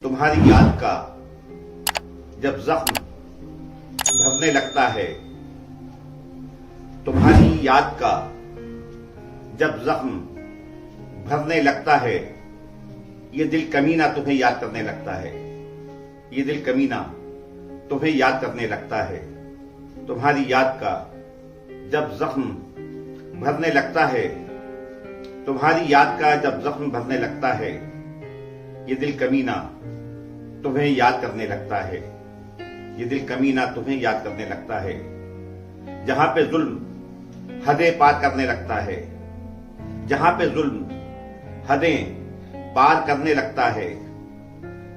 तुम्हारी याद का जब जख्म भरने लगता है, तुम्हारी याद का जब जख्म भरने लगता है, ये दिल कमीना तुम्हें याद करने लगता है। ये दिल कमीना तुम्हें याद करने लगता है। तुम्हारी याद का जब जख्म भरने लगता है, तुम्हारी याद का जब जख्म भरने लगता है, ये दिल कमीना तुम्हें याद करने लगता है। ये दिल कमीना तुम्हें याद करने लगता है। जहां पे जुल्म हदें पार करने लगता है, जहां पे जुल्म हदें पार करने लगता है,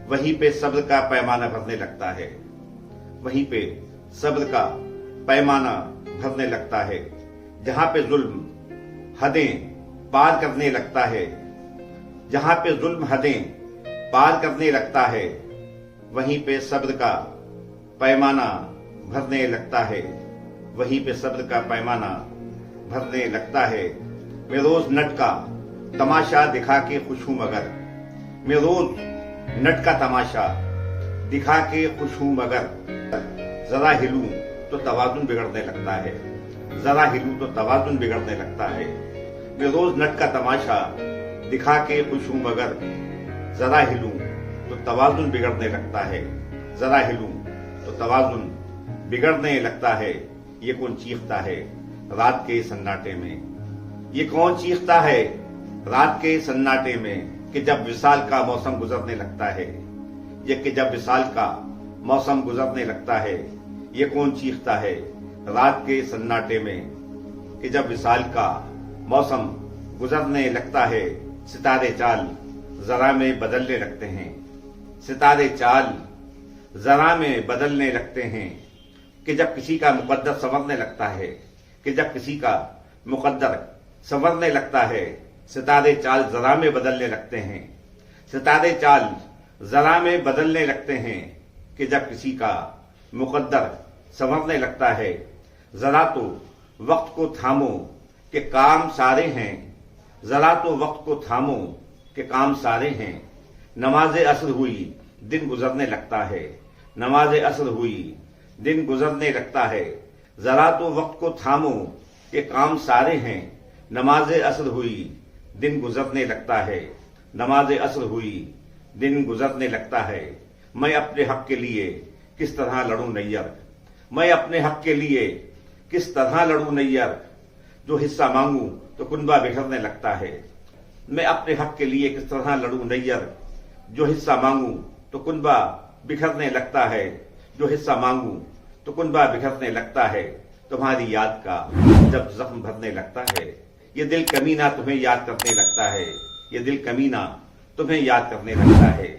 वहीं पे सब्र का पैमाना भरने लगता है। वहीं पे सब्र का पैमाना भरने लगता है। जहां पे जुल्म हदें पार करने लगता है, जहां पे जुल्म हदें पार करने लगता है, वहीं पे सब्र का पैमाना भरने लगता है। वहीं पे सब्र का पैमाना भरने लगता है। मैं रोज नट का तमाशा दिखा के खुश हूं मगर, मैं रोज नट का तमाशा दिखा के खुश हूं मगर, जरा हिलूं तो तवाजुन बिगड़ने लगता है। जरा हिलूं तो तवाजुन बिगड़ने लगता है। मैं रोज नट का तमाशा दिखा के खुश हूं मगर, जरा हिलूं तो तवाजुन बिगड़ने लगता है। जरा हिलूं तो तवाजुन बिगड़ने लगता है। ये कौन चीखता है रात के सन्नाटे में? ये कौन चीखता है रात के सन्नाटे में कि जब विसाल का मौसम गुजरने लगता है? ये कि जब विसाल का मौसम गुजरने लगता है, ये कौन चीखता है रात के सन्नाटे में कि जब विसाल का मौसम गुजरने लगता है? सितारे चाल जरा में बदलने लगते हैं, सितारे चाल जरा में बदलने लगते हैं कि जब किसी का मुकद्दर संवरने लगता है, कि जब किसी का मुकद्दर संवरने लगता है, सितारे चाल जरा में बदलने लगते हैं। सितारे चाल जरा में बदलने लगते हैं कि जब किसी का मुकद्दर संवरने लगता है। जरा तो वक्त को थामो कि काम सारे हैं, जरा तो वक्त को थामो कि काम सारे हैं। नमाज़े असर हुई दिन गुजरने लगता है, नमाज़े असर हुई दिन गुजरने लगता है। जरा तो वक्त को थामो कि काम सारे हैं। नमाज़े असर हुई दिन गुजरने लगता है, नमाज़े असर हुई दिन गुजरने लगता है। मैं अपने हक के लिए किस तरह लड़ूं नैयर, मैं अपने हक के लिए किस तरह लड़ूं नैयर, जो हिस्सा मांगूं तो कुनबा बिखरने लगता है। मैं अपने हक के लिए किस तरह लड़ूं नैयर, जो हिस्सा मांगूं तो कुनबा बिखरने लगता है। जो हिस्सा मांगूं तो कुनबा बिखरने लगता है। तुम्हारी याद का जब जख्म भरने लगता है, ये दिल कमीना तुम्हें याद करने लगता है। ये दिल कमीना तुम्हें याद करने लगता है।